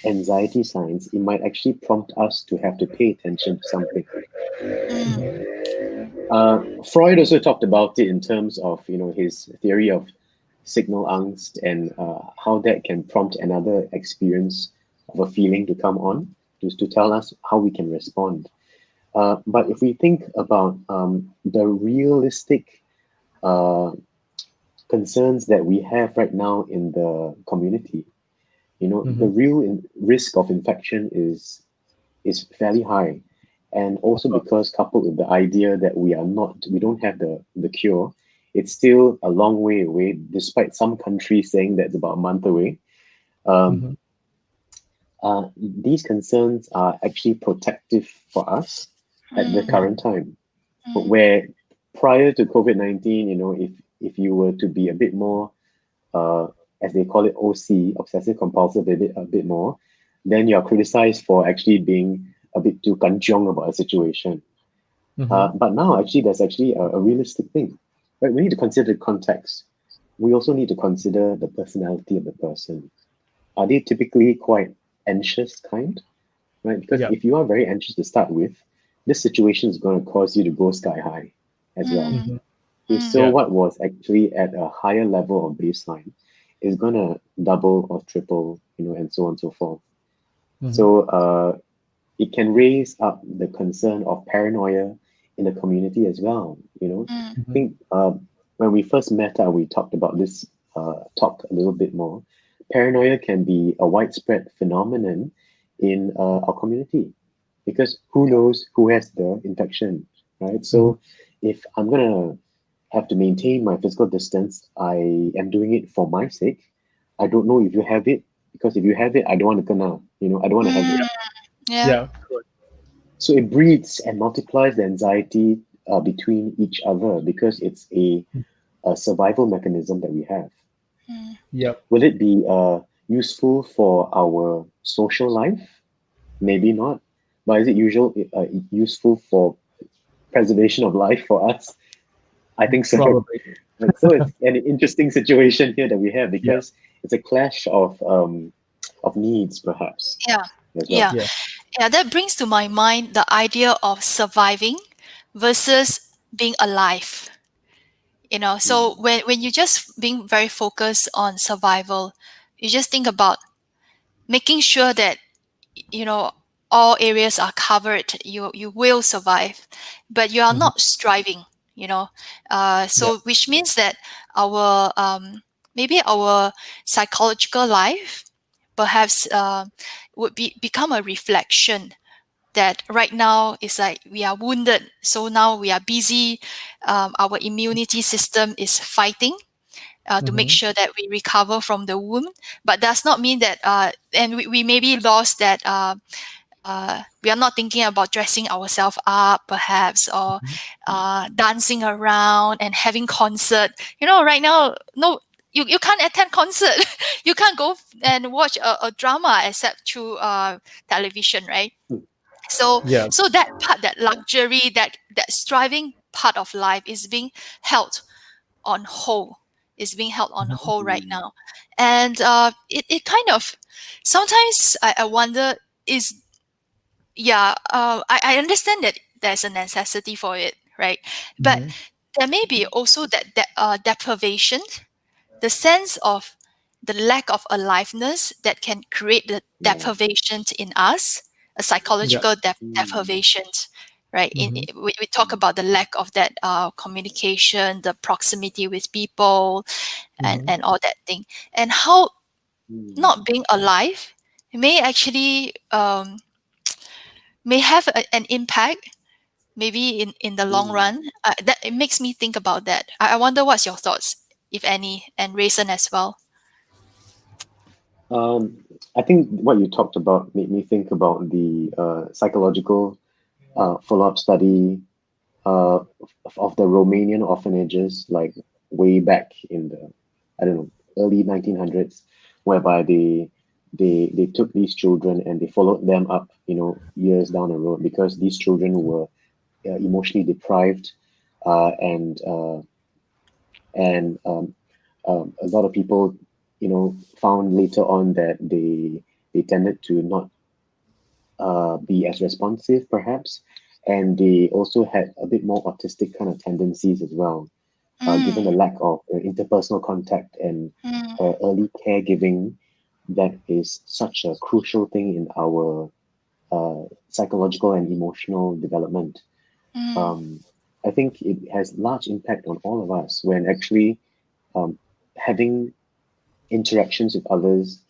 anxiety signs, it might actually prompt us to have to pay attention to something. Mm. Freud also talked about it in terms of his theory of signal angst and how that can prompt another experience of a feeling to come on to tell us how we can respond. But if we think about the realistic uh, concerns that we have right now in the community, the real risk of infection is fairly high. And also because coupled with the idea that we don't have the cure, it's still a long way away, despite some countries saying that's about a month away. Um, these concerns are actually protective for us at the Mm, current time. But mm, where prior to COVID-19, if you were to be a bit more, uh, as they call it, OC, obsessive compulsive, a bit more, then you're criticized for actually being a bit too kanchiong about a situation. But now, actually, there's actually a realistic thing. Right? We need to consider the context. We also need to consider the personality of the person. Are they typically quite anxious kind? Right? Because Yeah. if you are very anxious to start with, this situation is going to cause you to go sky high as well. mm, Okay, mm, so Yeah. what was actually at a higher level of baseline is going to double or triple, and so on and so forth. So it can raise up the concern of paranoia in the community as well. mm, I think when we first met, we talked about this talk a little bit more. Paranoia can be a widespread phenomenon in our community because who knows who has the infection, right? So if I'm gonna have to maintain my physical distance, I am doing it for my sake. I don't know if you have it because if you have it, I don't want to come out. I don't want to have it. mm. Yeah. Yeah. So it breeds and multiplies the anxiety between each other because it's a survival mechanism that we have. Mm, Yeah. Will it be useful for our social life? Maybe not. But is it useful for preservation of life for us? I think so. Probably. Right. So it's an interesting situation here that we have Yeah. because it's a clash of needs, perhaps yeah. as well. Yeah. Yeah. Yeah. That brings to my mind the idea of surviving versus being alive. So Mm, when you just being very focused on survival, you just think about making sure that you know all areas are covered. You will survive, but you are not striving. Yeah. So which means that our maybe our psychological life perhaps would become a reflection that right now is like we are wounded, so now we are busy. Our immunity system is fighting to make sure that we recover from the wound, but does not mean that and we maybe lost that we are not thinking about dressing ourselves up perhaps, or dancing around and having concert. Right now, no, you can't attend concert. You can't go and watch a drama except through television, right? so Yeah. so that part, that luxury, that striving part of life is being held on hold, right mm, now. And it kind of sometimes I wonder, is yeah, I understand that there's a necessity for it, right? But there may be also that deprivation, the sense of the lack of aliveness that can create the yeah. deprivation in us, a Yeah. psychological Mm, deprivation, right? We talk mm, about the lack of that communication, the proximity with people, and all that thing, and how mm, not being alive may actually may have an impact, maybe in the long mm. run. That it makes me think about that. I wonder what's your thoughts, if any, and Rayson as well. I think what you talked about made me think about the psychological follow-up study of the Romanian orphanages, like way back in the, I don't know, early 1900s, whereby they took these children and they followed them up, years down the road because these children were emotionally deprived, and a lot of people, found later on that they tended to not be as responsive, perhaps, and they also had a bit more autistic kind of tendencies as well. given the Mm, lack of interpersonal contact and mm, early caregiving, that is such a crucial thing in our psychological and emotional development. mm, Um, I think it has large impact on all of us when actually um, having interactions with others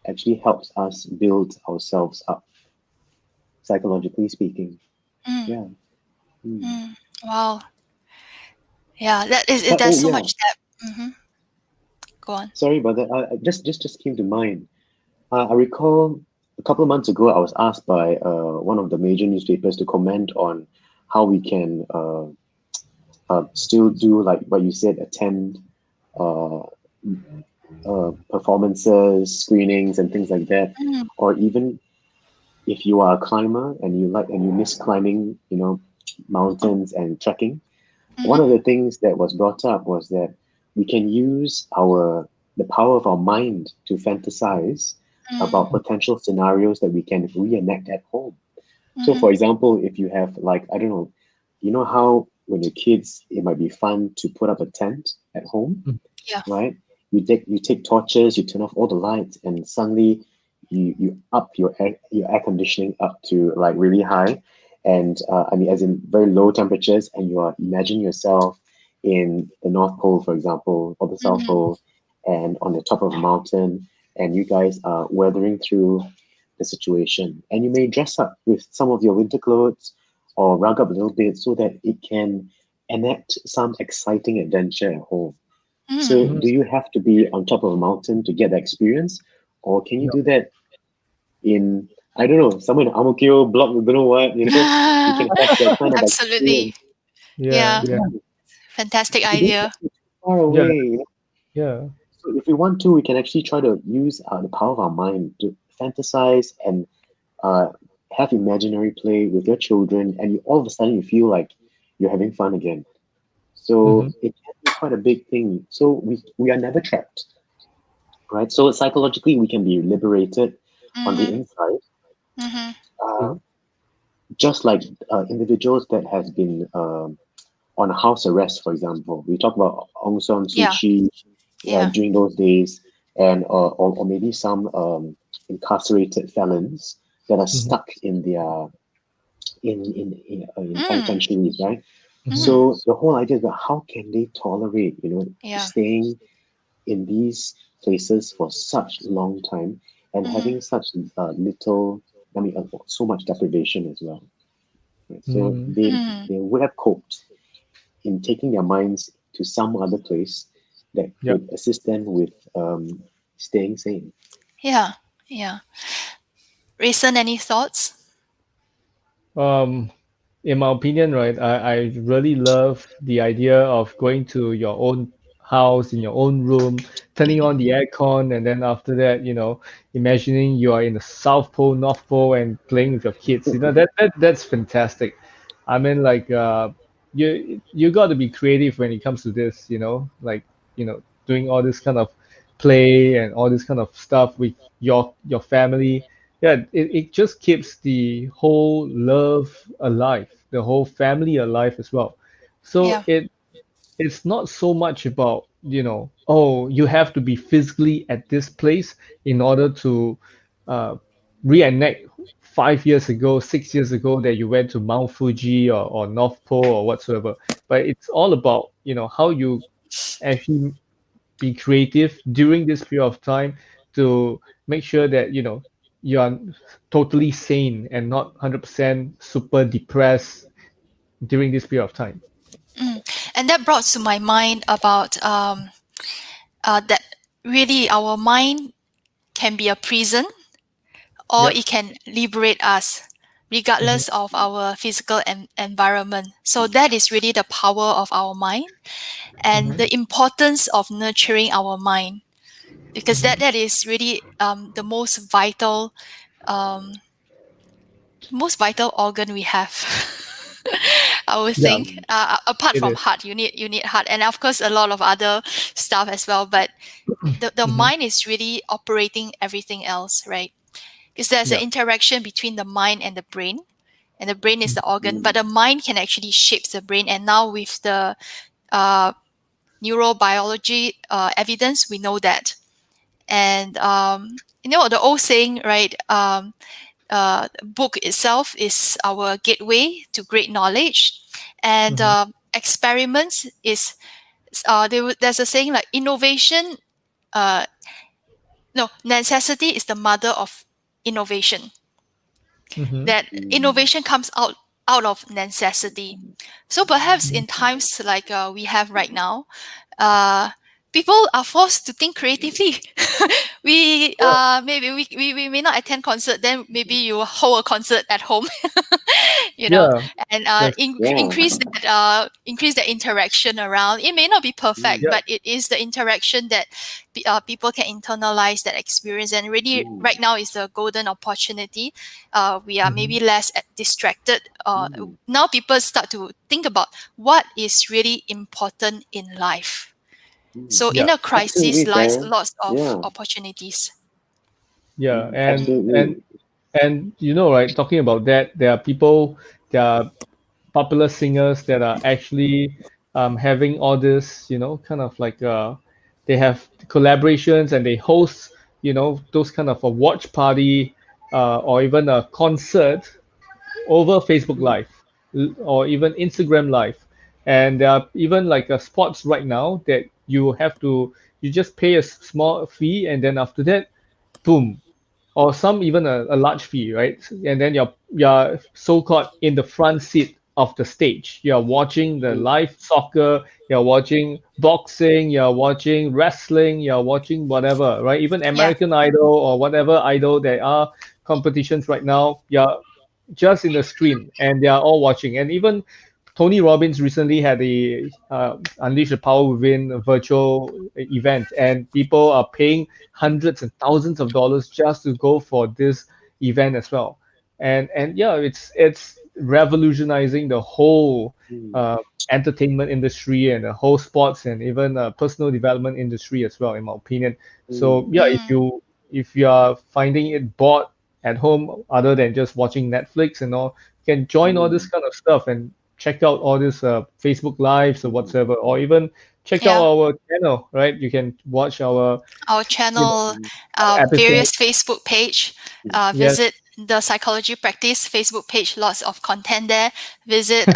actually helps us build ourselves up, psychologically speaking. mm, Yeah. Mm. mm. Wow. Yeah, But there's oh so yeah, much depth. Go on. sorry about that. Just came to mind. I recall a couple of months ago, I was asked by one of the major newspapers to comment on how we can still do like what you said, attend uh, performances, screenings, and things like that, Mm, or even if you are a climber and you miss climbing, mountains and trekking. One mm, of the things that was brought up was that we can use the power of our mind to fantasize mm, about potential scenarios that we can reenact at home. So, mm. for example, if you have like I don't know, you know how when you're kids, it might be fun to put up a tent at home, Mhm. Yeah. right? You take torches, you turn off all the lights, and suddenly you up your air conditioning up to like really high, and I mean as in very low temperatures, and you are imagining yourself in the North Pole, for example, or the South Mm, Pole, and on the top of a mountain, and you guys are weathering through the situation, and you may dress up with some of your winter clothes or rug up a little bit so that it can enact some exciting adventure at home. So, mm. Mhm. do you have to be on top of a mountain to get the experience, or can you Yeah. do that in I don't know, somewhere in Ang Mo Kio block, you don't know what, you can have that kind of Absolutely. experience. Yeah. Yeah. Yeah. Fantastic You don't idea. have to be too far Yeah. away. Yeah. So, if we want to, we can actually try to use the power of our mind to fantasize and uh, have imaginary play with your children, and all of a sudden you feel like you're having fun again. So Hmm. it can be quite a big thing. So we are never trapped, right? So psychologically, we can be liberated on the Mm-hmm. inside, Mm-hmm. uh, True. just like individuals that has been on house arrest, for example. We talk about Aung San Suu Yeah. Kyi Yeah. during those days, and or maybe some incarcerated felons that are Hmm. stuck in their in Mm. penitentiaries, right? Hmm. Mm. So the whole idea is that how can they tolerate, Yeah. staying in these places for such long time and Mm. having such little, I mean, so much deprivation as well. Right? So Hmm. Mm. they would have coped in taking their minds to some other place that Yeah. could assist them with staying sane. Yeah. Yeah. Rayson, any thoughts? Um, in my opinion, right, I really love the idea of going to your own house in your own room, turning on the aircon, and then after that, imagining you are in the South Pole, North Pole, and playing with your kids. That's fantastic. I mean, like, you got to be creative when it comes to this, like, doing all this kind of play and all this kind of stuff with your family. Yeah, it just keeps the whole love alive, the whole family alive as well. So Yeah. it's not so much about, oh, you have to be physically at this place in order to uh, reenact 5 years ago, 6 years ago that you went to Mount Fuji or North Pole or whatsoever. But it's all about, how you actually be creative during this period of time to make sure that you are totally sane and not 100% super depressed during this period of time. Mm. And that brought to my mind about that really our mind can be a prison or Yep. it can liberate us Hmm. regardless of our physical environment. So that is really the power of our mind and Hmm. the importance of nurturing our mind because Hmm. that is really the um, most vital organ we have. I would Yeah, think apart it from is. heart, you need heart, and of course a lot of other stuff as well. But the Hmm. mind is really operating everything else, right? Because there's an Yeah. interaction between the mind and the brain is the organ, but Mm. the mind can actually shape the brain. And now with the uh, neurobiology evidence, we know that. And the old saying, right? Book itself is our gateway to great knowledge, and Mm-hmm. experiments is there's a saying like innovation. Uh, no, necessity is the mother of innovation. Mm-hmm. That innovation comes out of necessity. So perhaps in times like we have right now, uh, people are forced to think creatively. We Yeah. maybe we may not attend concert, then maybe you hold a concert at home. you know Yeah. and Yes. Yeah. increase the interaction around. It may not be perfect, Mm, Yeah. but it is the interaction that people can internalize that experience. And really mm, right now is the golden opportunity. We are Mm-hmm. maybe less distracted. mm, Now people start to think about what is really important in life. mm. So in Yeah. a crisis Absolutely, lies Sarah. lots of Yeah. opportunities. Yeah. Mm, And Mm. and absolutely. and right, talking about that, there are people, there are popular singers that are actually having all this, kind of like they have collaborations and they host, those kind of a watch party or even a concert over Facebook Mm, Live or even Instagram Live. And there are even like spots right now that you just pay a small fee, and then after that, boom, or some even a large fee, right? And then you're so-called in the front seat of the stage. You're watching the mm, live soccer, you're watching boxing, you're watching wrestling, you're watching whatever, right? Even Yeah. American Idol or whatever idol there are competitions right now. You're just in the screen and they are all watching. And even Tony Robbins recently had the Unleash the Power Within a virtual event, and people are paying hundreds and thousands of dollars just to go for this event as well. And yeah, it's revolutionizing the whole mm, uh, entertainment industry and the whole sports and even personal development industry as well, in my opinion. So mm, yeah, Mm. if you are finding it bored at home other than just watching Netflix and all, you can join all this mm, kind of stuff and check out all this Facebook Lives or mm, whatsoever, or even check out Yeah. our channel, right? You can watch our, Our you know, channel, mm, episode. various Facebook page. mm, Yes. Visit the Psychology Practice Facebook page. Lots of content there. Visit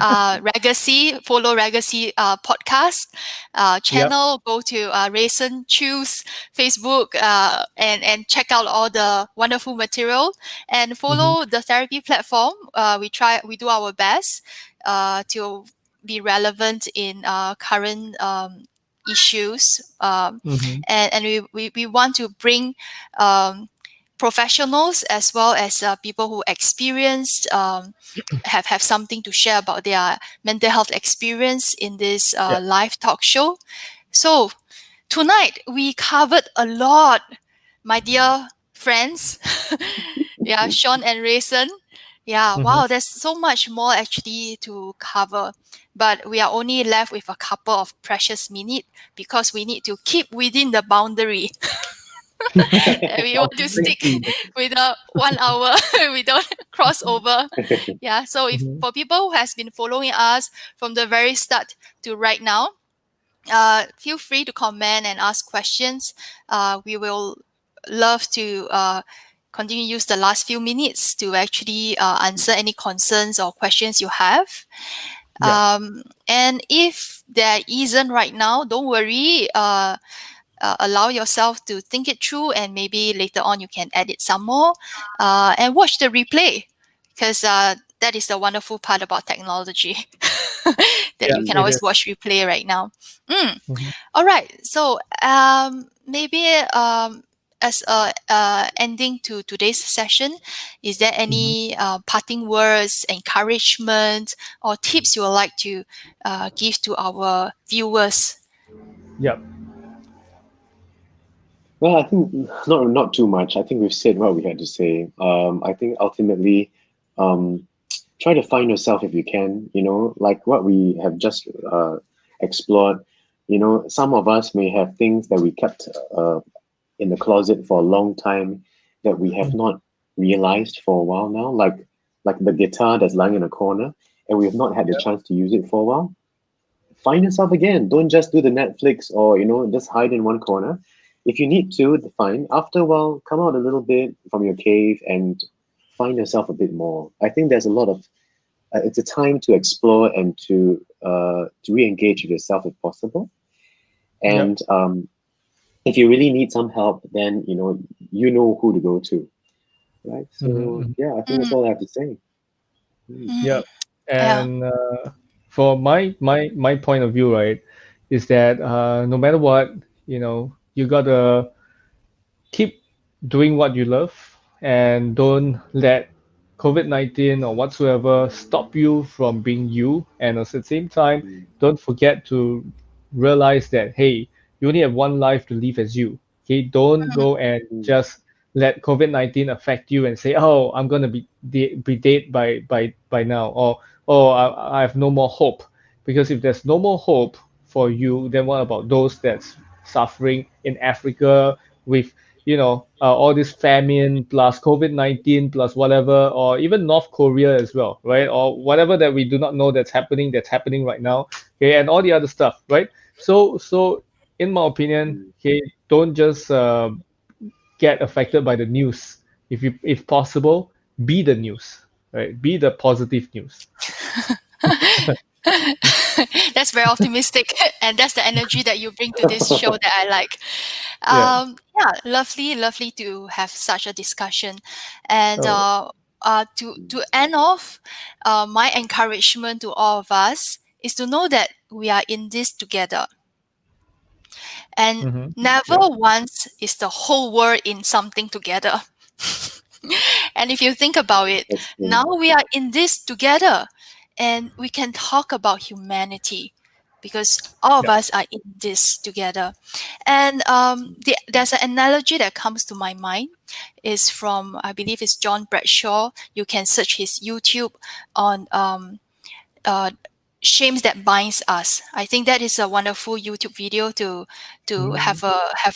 Legacy. Follow Legacy podcast Yep. channel. Go to Rayson Choose Facebook and check out all the wonderful material. And Mm-hmm. follow the therapy platform. We do our best to be relevant in current issues, Mm-hmm. and we want to bring professionals as well as people who experienced have something to share about their mental health experience in this Yeah. live talk show. So tonight we covered a lot, my dear friends. Yeah, Shawn and Rayson. Yeah, Mm-hmm. wow, there's so much more actually to cover. But we are only left with a couple of precious minutes because we need to keep within the boundary. And we want to stick 60. with a 1 hour. We don't cross over. Yeah, so if Mm-hmm. for people who has been following us from the very start to right now, feel free to comment and ask questions. We will love to continue use the last few minutes to actually answer any concerns or questions you have. Yeah. And if there isn't right now, don't worry. Allow yourself to think it through, and maybe later on you can edit some more and watch the replay, because that is the wonderful part about technology. That Yeah. you can It always is. watch replay right now. Mm. Mm-hmm. All right. So maybe as a ending to today's session, is there Mm-hmm. any parting words, encouragement, or tips you would like to give to our viewers? Yeah. Well, I think not too much. I think we've said what we had to say. I think ultimately, um, try to find yourself if you can. Like what we have just explored. Some of us may have things that we kept in the closet for a long time that we have Mm-hmm. not realized for a while now. Like the guitar that's lying in a corner, and we have not had the chance to use it for a while. find yourself again. Don't just do the Netflix or just hide in one corner. If you need to, fine. After a while, come out a little bit from your cave and find yourself a bit more. I think there's a lot of it's a time to explore and to re-engage with yourself if possible. Yep. And if you really need some help, then you know who to go to, right? So Mm-hmm. yeah, I think that's Mm, all I have to say. Mm. mm, Yep. yeah. And for my point of view, right, is that no matter what, you gotta keep doing what you love and don't let COVID-19 or whatsoever stop you from being you. And at the same time, Mm. don't forget to realize that, hey, you only have one life to live as you. Okay, don't Mm, go and Mm. just let COVID-19 affect you and say, oh, I'm gonna be dead by now, or oh, I have no more hope. Because if there's no more hope for you, then what about those that's suffering in Africa with all this famine plus COVID-19 plus whatever, or even North Korea as well, right? Or whatever that we do not know that's happening right now, okay, and all the other stuff, right? So in my opinion, Mm. okay, don't just get affected by the news. If possible, be the news, right? Be the positive news. That's very optimistic, and that's the energy that you bring to this show that I like. Yeah. Yeah, lovely, lovely to have such a discussion, and Oh, to end off, my encouragement to all of us is to know that we are in this together, and mm-hmm. never Yep. once is the whole world in something together. And if you think about it, now Excellent. we are in this together and we can talk about humanity because all of Yep. us are in this together. And there's an analogy that comes to my mind is from, I believe it's John Bradshaw. You can search his YouTube on uh, shames that binds us. I think that is a wonderful YouTube video to Mm-hmm. have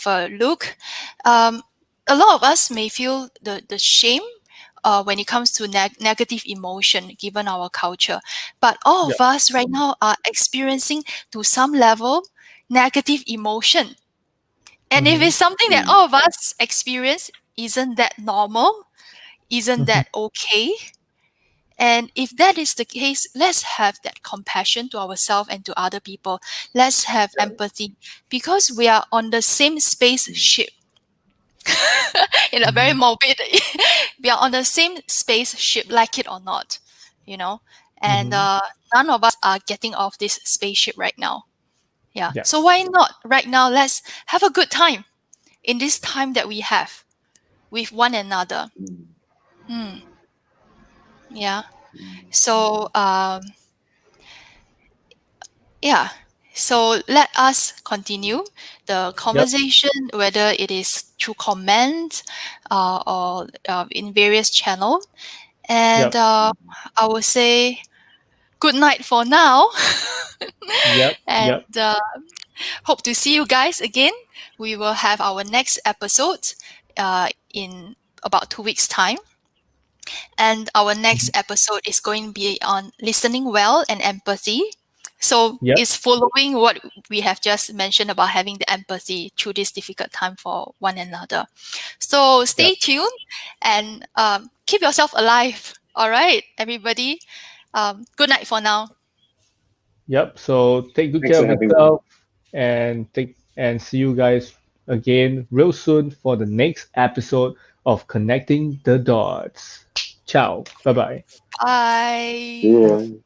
a look. Um, a lot of us may feel the shame when it comes to negative emotion given our culture, but all of Yep. us right now are experiencing to some level negative emotion. And if Mm-hmm. it's something that Mm. all of us experience, isn't that normal? Isn't Mm-hmm. that okay? And if that is the case, let's have that compassion to ourselves and to other people. Let's have Yep. empathy because we are on the same Mm. spaceship in a very Mm-hmm. morbid. We are on the same spaceship, like it or not, you know. And Mm-hmm. none of us are getting off this spaceship right now. Yeah. So Yes. why not right now? Let's have a good time in this time that we have with one another. Mm. Hmm. Yeah. Mm. So yeah. So let us continue the Yep. conversation, whether it is through comments or in various channels. And Yep. I will say good night for now. Yep. And Yep. hope to see you guys again. We will have our next episode in about 2 weeks' time. And our next Mhm. episode is going to be on listening well and empathy. So Yep. it's following what we have just mentioned about having the empathy through this difficult time for one another. So Yep. stay tuned and keep yourself alive. All right, everybody. Good night for now. Yep. So take good Thanks care for of having me. yourself and see you guys again real soon for the next episode of Connecting the Dots. Ciao. Bye bye. See Bye. ya.